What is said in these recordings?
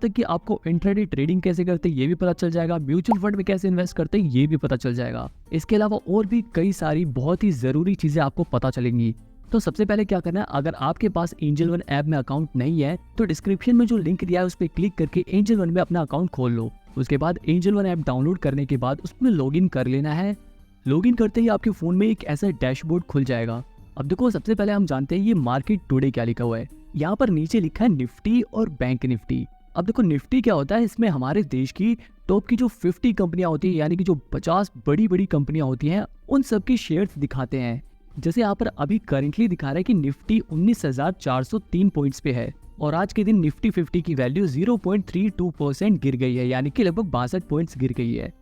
तक कि आपको इंट्राडे ट्रेडिंग कैसे करते हैं ये भी पता चल जाएगा, म्यूचुअल फंड में कैसे इन्वेस्ट करते हैं ये भी पता चल जाएगा। इसके अलावा और भी कई सारी बहुत ही ज़रूरी चीज़ें आपको पता चलेंगी। तो सबसे पहले क्या करना है, अगर आपके पास एंजल वन ऐप में अकाउंट नहीं है तो डिस्क्रिप्शन में जो लिंक दिया है उस पर क्लिक करके एंजल वन में अपना अकाउंट खोल लो। उसके बाद एंजल वन ऐप डाउनलोड करने के बाद उसमें लॉगिन कर लेना है। लॉगिन करते ही आपके फ़ोन में एक ऐसा डैशबोर्ड खुल जाएगा। अब देखो सबसे पहले हम जानते हैं ये मार्केट टुडे क्या लिखा हुआ है। यहाँ पर नीचे लिखा है निफ्टी और बैंक निफ्टी। अब देखो निफ्टी क्या होता है, इसमें हमारे देश की टॉप की जो 50 कंपनियां होती है यानी कि जो 50 बड़ी बड़ी कंपनियां होती हैं उन सबके शेयर्स दिखाते हैं। जैसे यहाँ पर अभी करेंटली दिखा रहा है कि निफ्टी 19,403 पॉइंट्स पे है और आज के दिन निफ्टी 50 की वैल्यू 0.32% गिर गई है यानी कि लगभग 62 पॉइंट्स गिर गई है।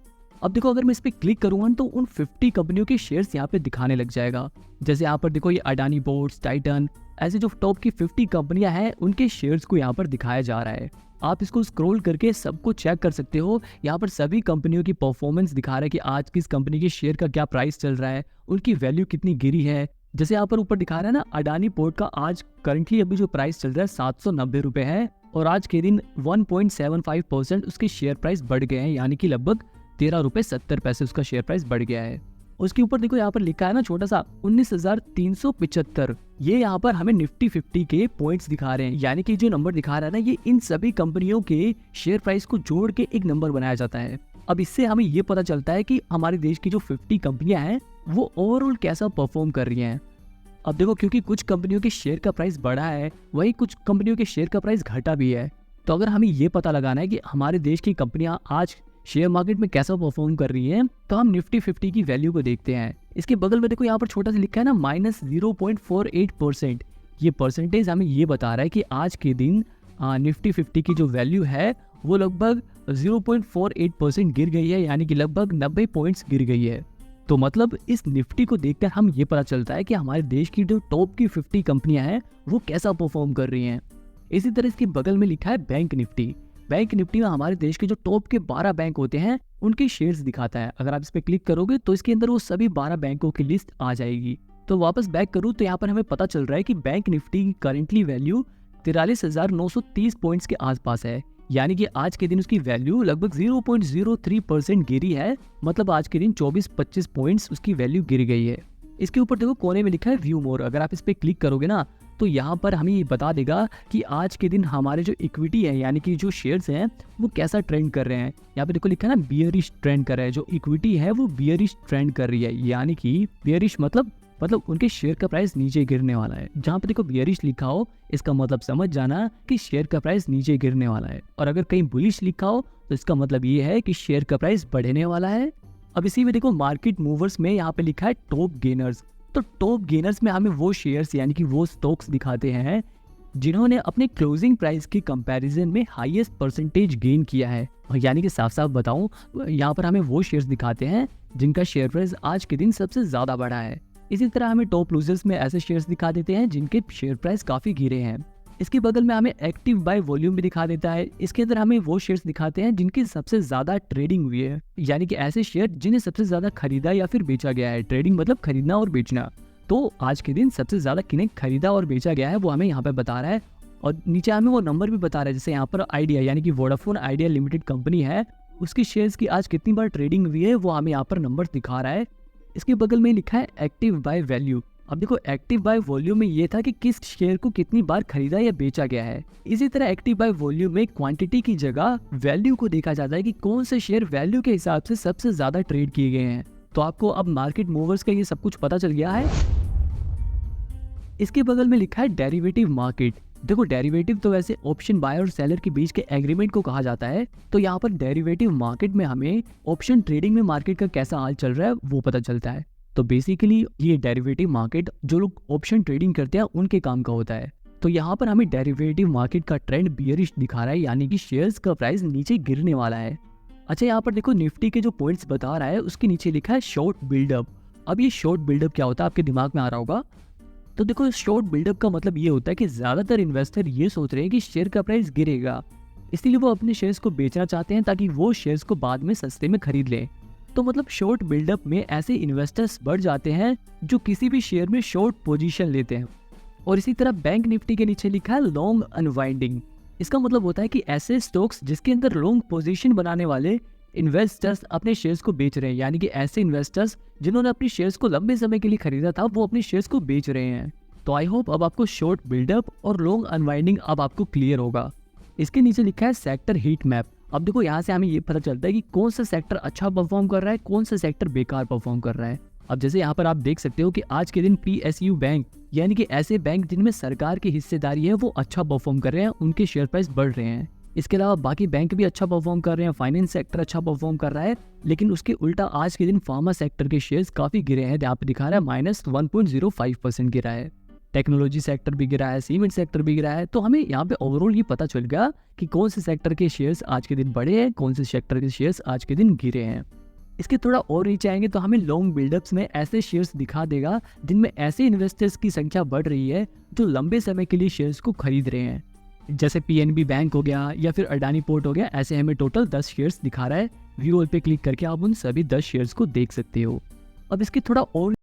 अब देखो अगर मैं इस पर क्लिक करूंगा तो उन 50 कंपनियों के शेयर्स यहाँ पे दिखाने लग जाएगा। जैसे यहाँ पर देखो ये अडानी पोर्ट्स, टाइटन, ऐसे जो टॉप की 50 कंपनियां हैं उनके शेयर्स को यहाँ पर दिखाया जा रहा है। आप इसको स्क्रॉल करके सबको चेक कर सकते हो। यहाँ पर सभी कंपनियों की परफॉर्मेंस दिखा रहा है कि आज किस कंपनी के शेयर का क्या प्राइस चल रहा है, उनकी वैल्यू कितनी गिरी है। जैसे यहाँ पर ऊपर दिखा रहा है ना, अडानी पोर्ट का आज करंटली अभी जो प्राइस चल रहा है 790 रुपए है और आज के दिन 1.75% उसके शेयर प्राइस बढ़ गए हैं यानी कि लगभग 13.70 उसका शेयर प्राइस बढ़ गया है। उसके ऊपर देखो यहाँ पर लिखा है ना छोटा सा 19,375, ये यहाँ पर हमें निफ्टी 50 के पॉइंट्स दिखा रहे हैं यानी कि जो नंबर दिखा रहा है ना ये इन सभी कंपनियों के शेयर प्राइस को जोड़ के एक नंबर बनाया जाता है। अब इससे हमें ये पता चलता है कि हमारे देश की जो 50 कंपनियां हैं वो ओवरऑल कैसा परफॉर्म कर रही हैं। अब देखो क्योंकि कुछ कंपनियों के शेयर का प्राइस बढ़ा है वही कुछ कंपनियों के शेयर का प्राइस घटा भी है, तो अगर हमें ये पता लगाना है कि हमारे देश की कंपनियां आज शेयर मार्केट में कैसा परफॉर्म कर रही हैं तो हम निफ्टी 50 की वैल्यू को देखते हैं। इसके बगल में देखो यहाँ पर छोटा सा लिखा है ना -0.48%। ये परसेंटेज हमें ये बता रहा है कि आज के दिन निफ्टी 50 की जो वैल्यू है वो लगभग 0.48% गिर गई है यानी कि लगभग 90 पॉइंट्स गिर गई है। तो मतलब इस निफ्टी को देखकर हम ये पता चलता है कि हमारे देश की जो टॉप की 50 कंपनियां हैं वो कैसा परफॉर्म कर रही हैं। इसी तरह इसके बगल में लिखा है बैंक निफ्टी। बैंक निफ्टी में हमारे देश के जो टॉप के 12 बैंक होते हैं उनके शेयर्स दिखाता है। अगर आप इस पे क्लिक करोगे तो इसके अंदर वो सभी 12 बैंकों की लिस्ट आ जाएगी। तो वापस बैक करूँ तो यहाँ पर हमें पता चल रहा है कि बैंक निफ्टी की करेंटली वैल्यू 43,930 पॉइंट्स के आसपास है यानी कि आज के दिन उसकी वैल्यू लगभग 0.03% गिरी है। मतलब आज के दिन 24-25 पॉइंट्स उसकी वैल्यू गिर गई है। इसके ऊपर देखो कोने में लिखा है व्यू मोर। अगर आप इस पे क्लिक करोगे ना तो यहाँ पर हमें ये बता देगा कि आज के दिन हमारे जो इक्विटी है यानी कि जो शेयर्स हैं वो कैसा ट्रेंड कर रहे हैं। यहाँ पे देखो लिखा है ना बियरिश ट्रेंड कर रहा है, जो इक्विटी है वो बियरिश ट्रेंड कर रही है यानी कि बियरिश मतलब उनके शेयर का प्राइस नीचे गिरने वाला है। जहाँ पे देखो बियरिश लिखा हो इसका मतलब समझ जाना कि शेयर का प्राइस नीचे गिरने वाला है, और अगर कहीं बुलिश लिखा हो तो इसका मतलब ये है कि शेयर का प्राइस बढ़ने वाला है। अब इसी में देखो मार्केट मूवर्स में यहाँ पे लिखा है टॉप गेनर्स। तो टॉप गेनर्स में हमें वो शेयर्स यानी कि वो स्टॉक्स दिखाते हैं जिन्होंने अपने क्लोजिंग प्राइस के कंपैरिजन में हाईएस्ट परसेंटेज गेन किया है। यानी कि साफ साफ बताऊं यहाँ पर हमें वो शेयर्स दिखाते हैं जिनका शेयर प्राइस आज के दिन सबसे ज्यादा बढ़ा है। इसी तरह हमें टॉप लूजर्स में ऐसे शेयर्स दिखा देते हैं जिनके शेयर प्राइस काफी गिरे हैं। इसके बगल में हमें एक्टिव बाय वॉल्यूम भी दिखा देता है। इसके अंदर हमें वो शेयर्स दिखाते हैं जिनकी सबसे ज्यादा ट्रेडिंग हुई है यानी कि ऐसे शेयर जिन्हें सबसे ज्यादा खरीदा या फिर बेचा गया है। ट्रेडिंग मतलब खरीदना और बेचना। तो आज के दिन सबसे ज्यादा किन्हें खरीदा और बेचा गया है वो हमें यहाँ पे बता रहा है और नीचे हमें वो नंबर भी बता रहा है। जैसे यहाँ पर आइडिया यानी कि वोडाफोन आइडिया लिमिटेड कंपनी है, उसकी शेयर्स की आज कितनी बार ट्रेडिंग हुई है वो हमें यहाँ पर नंबर दिखा रहा है। इसके बगल में लिखा है एक्टिव बाय वैल्यू। अब देखो एक्टिव बाय वॉल्यूम में ये था कि किस शेयर को कितनी बार खरीदा या बेचा गया है। इसी तरह एक्टिव बाय वॉल्यूम में क्वांटिटी की जगह वैल्यू को देखा जाता है कि कौन से शेयर वैल्यू के हिसाब से सबसे ज्यादा ट्रेड किए गए हैं। तो आपको अब मार्केट मूवर्स का ये सब कुछ पता चल गया है। इसके बगल में लिखा है डेरिवेटिव मार्केट। देखो डेरिवेटिव तो वैसे ऑप्शन बायर और सेलर के बीच के एग्रीमेंट को कहा जाता है। तो यहाँ पर डेरिवेटिव मार्केट में हमें ऑप्शन ट्रेडिंग में मार्केट का कैसा हाल चल रहा है वो पता चलता है। तो बेसिकली ये डेरिवेटिव मार्केट जो लोग ऑप्शन ट्रेडिंग करते हैं उनके काम का होता है। तो यहाँ पर हमें डेरिवेटिव मार्केट का ट्रेंड बियरिश दिखा रहा है यानी कि शेयर्स का प्राइस नीचे गिरने वाला है। अच्छा यहाँ पर देखो निफ्टी के जो पॉइंट्स बता रहा है उसके नीचे लिखा है शॉर्ट बिल्डअप। अब ये शॉर्ट बिल्डअप क्या होता है आपके दिमाग में आ रहा होगा। तो देखो शॉर्ट बिल्डअप का मतलब ये होता है कि ज्यादातर इन्वेस्टर ये सोच रहे हैं कि शेयर का प्राइस गिरेगा, इसलिए वो अपने शेयर्स को बेचना चाहते हैं ताकि वो शेयर्स को बाद में सस्ते में खरीद लें। तो मतलब शॉर्ट बिल्डअप में ऐसे इन्वेस्टर्स बढ़ जाते हैं जो किसी भी शेयर में शॉर्ट पोजीशन लेते हैं। और इसी तरह बैंक निफ्टी के नीचे लिखा है लॉन्ग अनवाइंडिंग। इसका मतलब होता है कि ऐसे स्टॉक्स जिसके अंदर लॉन्ग पोजीशन बनाने वाले इन्वेस्टर्स अपने शेयर्स को बेच रहे हैं, यानी कि ऐसे इन्वेस्टर्स जिन्होंने अपने शेयर्स को लंबे समय के लिए खरीदा था वो अपने शेयर्स को बेच रहे हैं। तो आई होप अब आपको शॉर्ट बिल्डअप और लॉन्ग अनवाइंडिंग अब आपको क्लियर होगा। इसके नीचे लिखा है सेक्टर हीट मैप। अब देखो यहाँ से हमें ये पता चलता है कि कौन सा सेक्टर अच्छा परफॉर्म कर रहा है, कौन सा सेक्टर बेकार परफॉर्म कर रहा है। अब जैसे यहाँ पर आप देख सकते हो कि आज के दिन PSU बैंक यानी कि ऐसे बैंक जिनमें सरकार की हिस्सेदारी है वो अच्छा परफॉर्म कर रहे हैं, उनके शेयर प्राइस बढ़ रहे हैं। इसके अलावा बाकी बैंक भी अच्छा परफॉर्म कर रहे हैं, फाइनेंस सेक्टर अच्छा परफॉर्म कर रहा है, लेकिन उसके उल्टा आज के दिन फार्मा सेक्टर के शेयर्स काफी गिरे हैं। यहाँ पे दिखा रहा है -1.05% गिरा है। टेक्नोलॉजी सेक्टर भी गिरा है, सीमेंट सेक्टर भी गिरा है। तो हमें यहाँ पे ओवरऑल ये पता चल गया कि कौन से सेक्टर के शेयर्स आज के दिन बढ़े हैं, कौन से सेक्टर के शेयर्स आज के दिन गिरे हैं। इसके थोड़ा और नीचे आएंगे तो हमें लॉन्ग बिल्डअप्स में ऐसे शेयर्स दिखा देगा जिनमें ऐसे इन्वेस्टर्स की संख्या बढ़ रही है जो लंबे समय के लिए शेयर्स को खरीद रहे हैं। जैसे PNB बैंक हो गया या फिर अडानी पोर्ट हो गया, ऐसे हमें टोटल 10 शेयर्स दिखा रहा है। व्यू ऑल पे क्लिक करके आप उन सभी 10 शेयर्स को देख सकते हो। अब इसके थोड़ा और